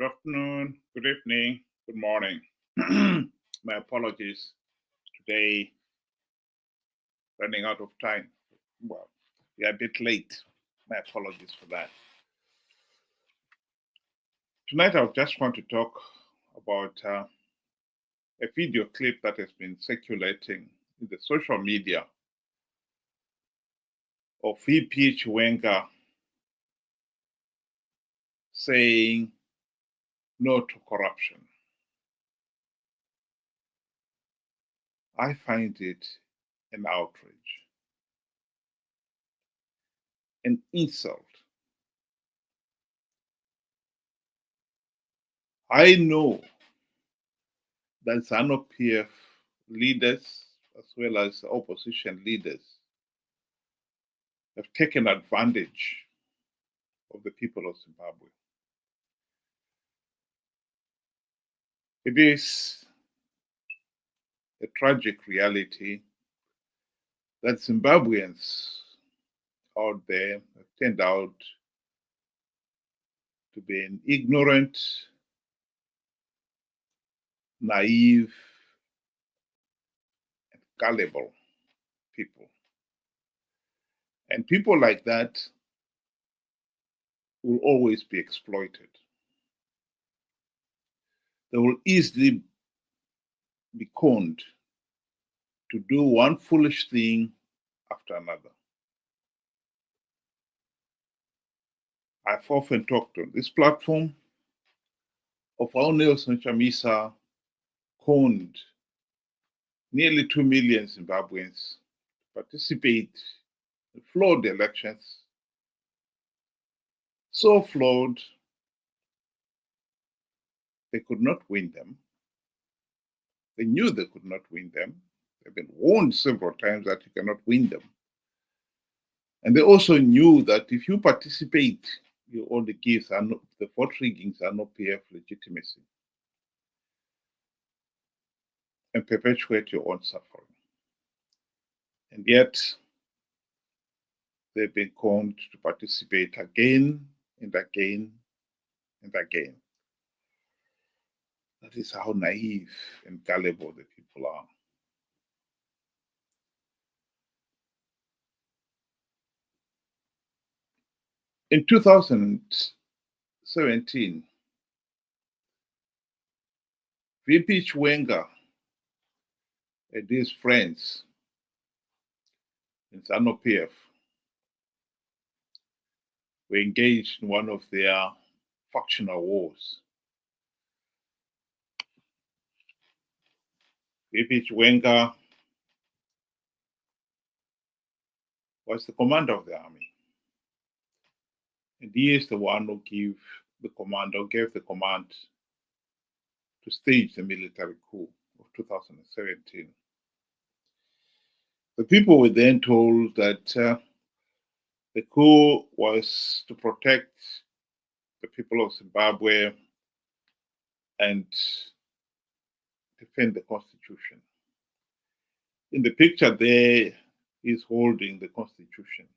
Good afternoon, good evening, good morning. My apologies. Today, running out of time. Well, we are a bit late. My apologies for that. Tonight, I just want to talk about a video clip that has been circulating in the social media of VP Chiwenga saying no to corruption. I find it an outrage, an insult. I know that Zanu PF leaders, as well as opposition leaders, have taken advantage of the people of Zimbabwe. It is a tragic reality that Zimbabweans out there have turned out to be an ignorant, naive, and gullible people. And people like that will always be exploited. They will easily be conned to do one foolish thing after another. I've often talked on this platform of how Nelson Chamisa conned nearly 2 million Zimbabweans to participate in flawed elections, so flawed they could not win them. They knew they could not win them. They've been warned several times that you cannot win them. And they also knew that if you participate, you only give the vote riggings are not PF legitimacy and perpetuate your own suffering. And yet, they've been conned to participate again and again and again. That is how naive and gullible the people are. In 2017, VP Chiwenga and his friends in Zanu PF were engaged in one of their factional wars. VP Chiwenga was the commander of the army. And he is the one who gave the command to stage the military coup of 2017. The people were then told that the coup was to protect the people of Zimbabwe and defend the constitution. In the picture there, he's holding the constitution.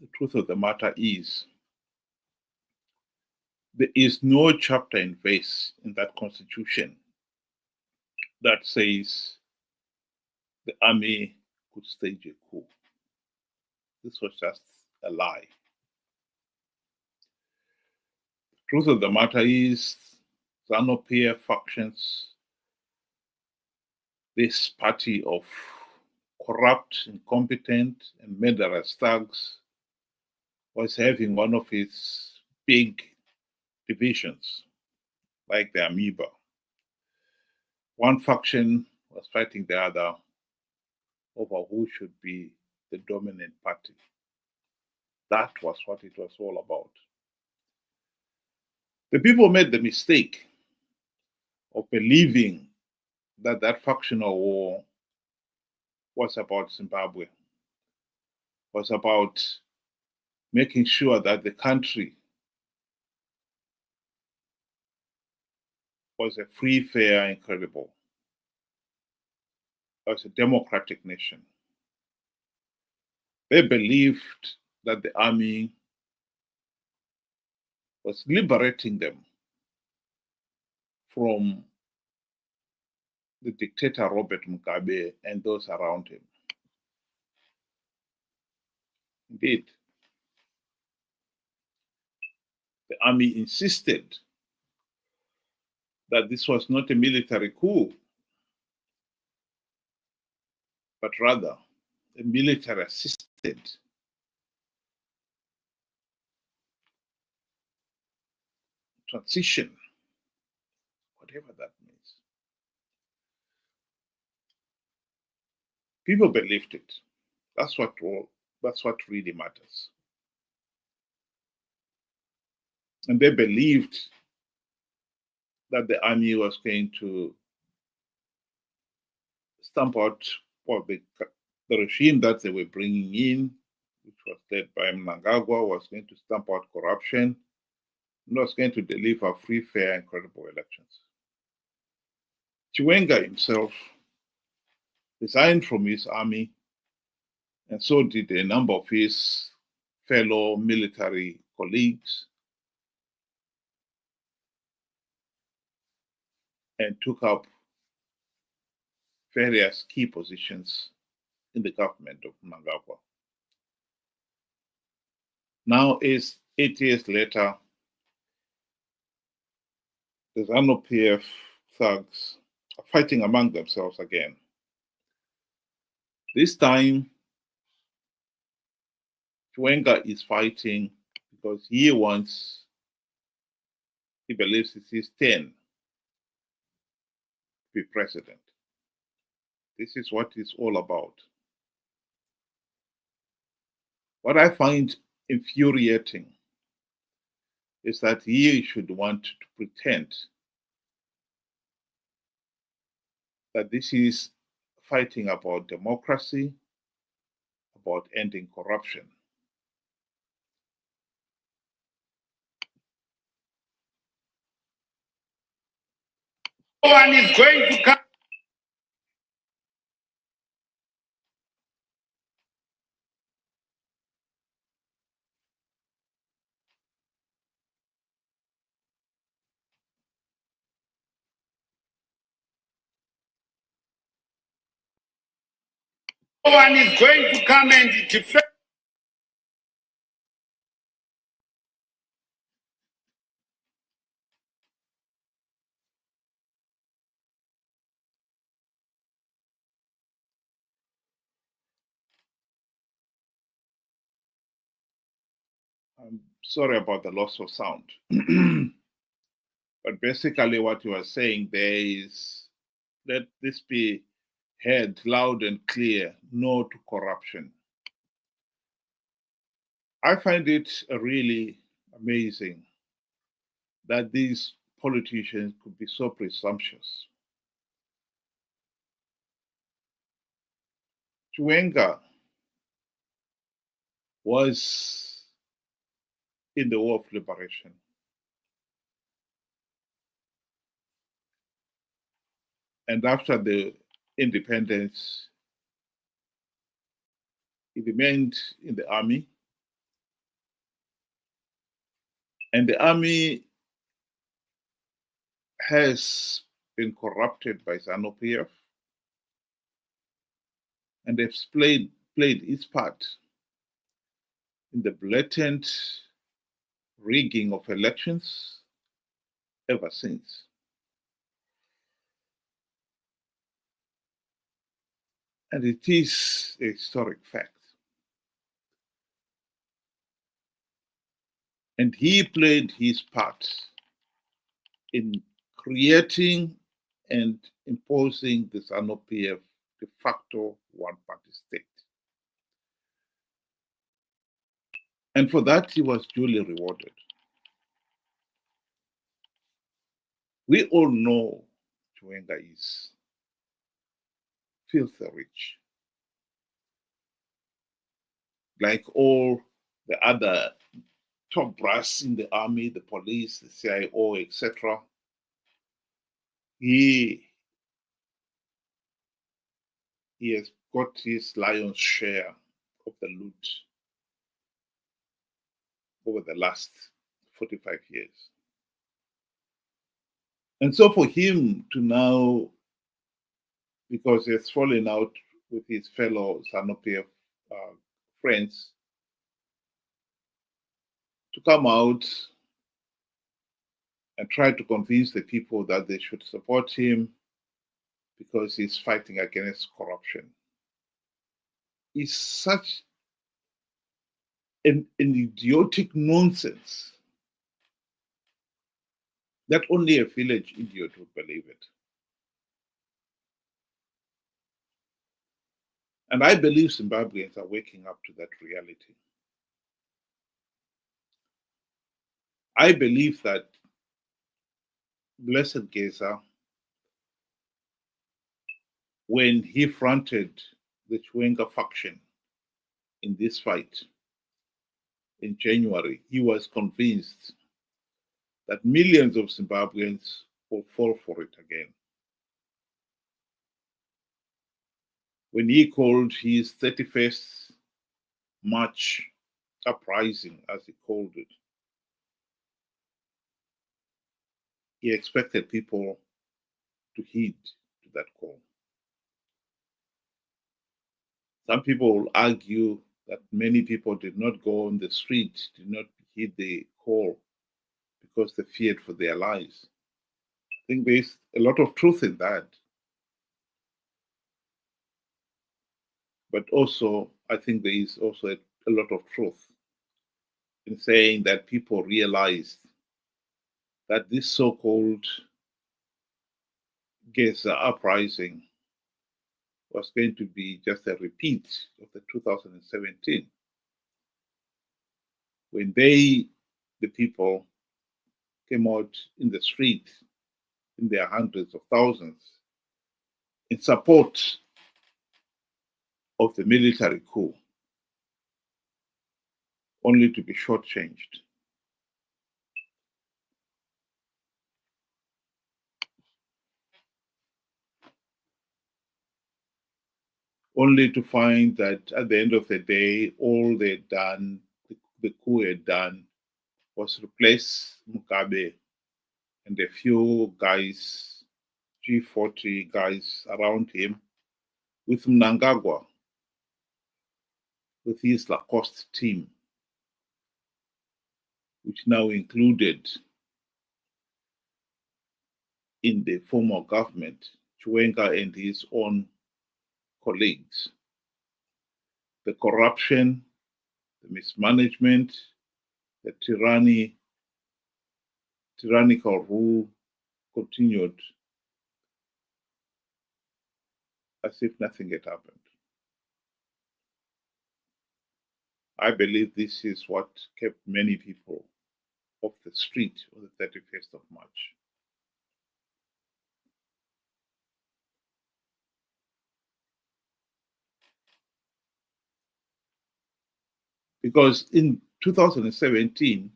The truth of the matter is, there is no chapter and verse in that constitution that says the army could stage a coup. This was just a lie. The truth of the matter is, Zanu PF factions, this party of corrupt, incompetent, and murderous thugs, was having one of its big divisions, like the amoeba. One faction was fighting the other over who should be the dominant party. That was what it was all about. The people made the mistake of believing that that factional war was about Zimbabwe, was about making sure that the country was a free, fair, and credible, was a democratic nation. They believed that the army was liberating them from the dictator Robert Mugabe and those around him. Indeed, the army insisted that this was not a military coup, but rather a military assisted transition, whatever that means. People believed it. That's what really matters. And they believed that the army was going to stamp out the regime that they were bringing in, which was led by Mnangagwa, was going to stamp out corruption, and was going to deliver free, fair, and credible elections. Chiwenga himself resigned from his army, and so did a number of his fellow military colleagues, and took up various key positions in the government of Mnangagwa. Now, 8 years later, the Zanu PF thugs are fighting among themselves again. This time, Chiwenga is fighting because he believes it's his turn to be president. This is what it's all about. What I find infuriating is that he should want to pretend that this is fighting about democracy, about ending corruption. No one is going to come. No one is going to come and defend. I'm sorry about the loss of sound. But basically what you are saying there is, let this be heard loud and clear, no to corruption. I find it really amazing that these politicians could be so presumptuous. Chiwenga was in the War of Liberation. And after the independence, he remained in the army. And the army has been corrupted by Zanu PF, and they've played its part in the blatant rigging of elections ever since. And it is a historic fact. And he played his part in creating and imposing the Zanu PF de facto one-party state. And for that, he was duly rewarded. We all know Chiwenga is filthy rich. Like all the other top brass in the army, the police, the CIO, etc. He has got his lion's share of the loot over the last 45 years. And so for him to now, because he has fallen out with his fellow Zanu PF friends, to come out and try to convince the people that they should support him because he's fighting against corruption is such an idiotic nonsense that only a village idiot would believe it. And I believe Zimbabweans are waking up to that reality. I believe that Blessed Geza, when he fronted the Chiwenga faction in this fight in January, he was convinced that millions of Zimbabweans will fall for it again. When he called his 31st March uprising, as he called it, he expected people to heed to that call. Some people will argue that many people did not go on the street, did not heed the call because they feared for their lives. I think there's a lot of truth in that. But also, I think there is also a lot of truth in saying that people realized that this so-called Geza uprising was going to be just a repeat of the 2017, when they, the people, came out in the street in their hundreds of thousands in support of the military coup, only to be shortchanged. Only to find that at the end of the day, all they'd done, the coup had done, was replace Mugabe and a few guys, G40 guys around him, with Mnangagwa, with his Lacoste team, which now included in the former government Chiwenga and his own colleagues. The corruption, the mismanagement, the tyrannical rule continued as if nothing had happened. I believe this is what kept many people off the street on the 31st of March. Because in 2017,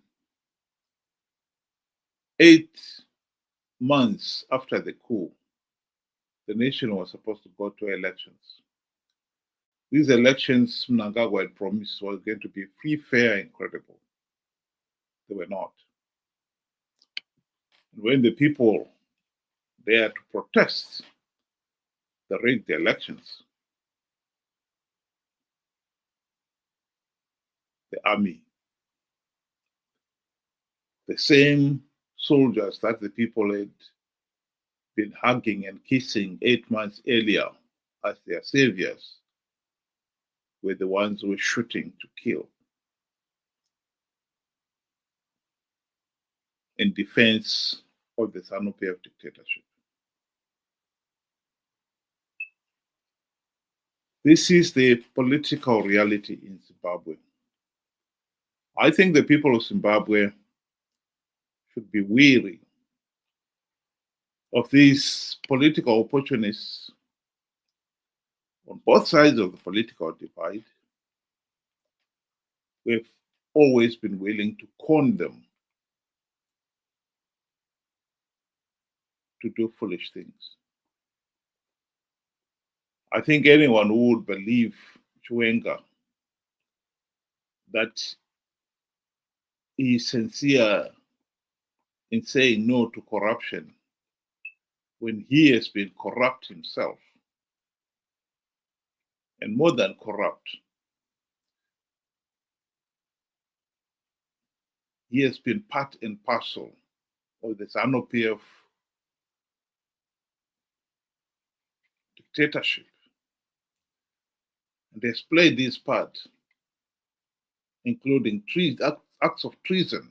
8 months after the coup, the nation was supposed to go to elections. These elections, Mnangagwa had promised, were going to be free, fair, and credible. They were not. And when the people there to protest the rigged elections, the army, the same soldiers that the people had been hugging and kissing 8 months earlier as their saviors, were the ones who were shooting to kill in defense of the Zanu PF dictatorship. This is the political reality in Zimbabwe. I think the people of Zimbabwe should be weary of these political opportunists on both sides of the political divide. We've always been willing to con them to do foolish things. I think anyone who would believe Chiwenga that he is sincere in saying no to corruption when he has been corrupt himself, and more than corrupt, he has been part and parcel of the Zanu PF dictatorship, and has played his part, including acts of treason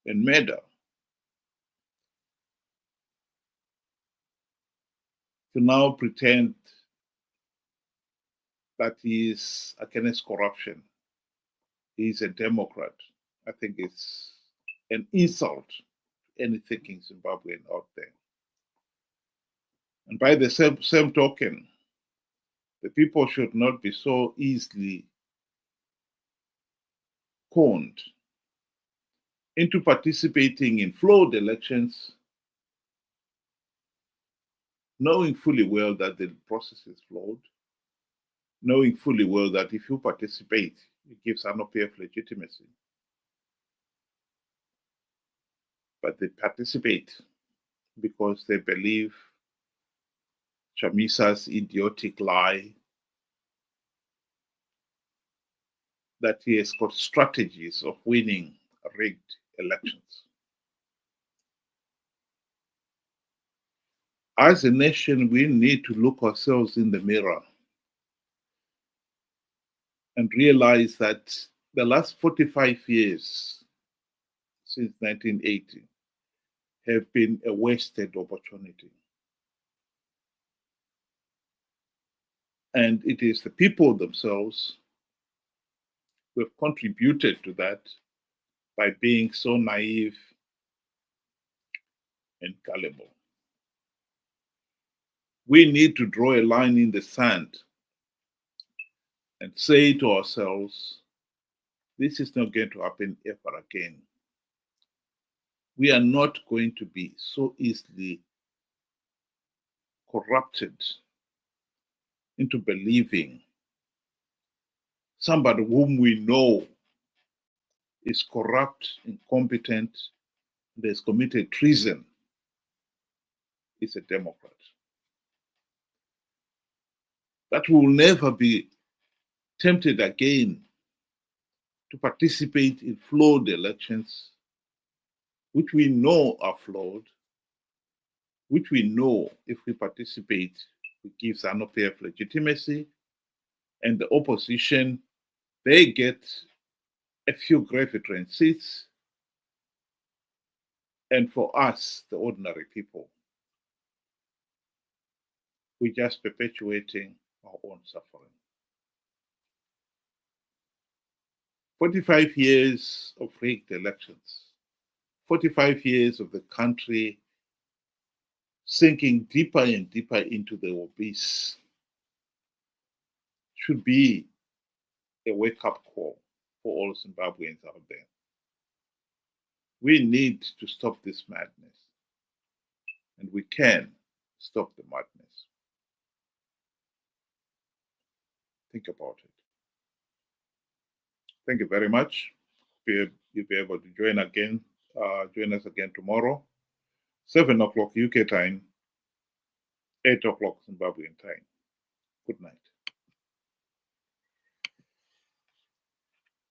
and murder, to now pretend that he is against corruption. He is a Democrat. I think it's an insult to any thinking Zimbabwean out there. And by the same token, the people should not be so easily conned into participating in flawed elections, knowing fully well that the process is flawed, knowing fully well that if you participate, it gives Zanu PF legitimacy. But they participate because they believe Chamisa's idiotic lie that he has got strategies of winning rigged elections. As a nation, we need to look ourselves in the mirror and realize that the last 45 years since 1980 have been a wasted opportunity. And it is the people themselves who have contributed to that by being so naive and gullible. We need to draw a line in the sand and say to ourselves, this is not going to happen ever again. We are not going to be so easily corrupted into believing somebody whom we know is corrupt, incompetent, and has committed treason is a Democrat. That we will never be tempted again to participate in flawed elections, which we know are flawed, which we know if we participate, it gives Zanu PF legitimacy, and the opposition, they get a few gravitran seats, and for us, the ordinary people, we're just perpetuating our own suffering. 45 years of rigged elections, 45 years of the country sinking deeper and deeper into the abyss should be a wake-up call for all Zimbabweans out there. We need to stop this madness, and we can stop the madness. Think about it. Thank you very much. You'll be able to join us again tomorrow, 7 o'clock UK time, 8 o'clock Zimbabwean time. Good night.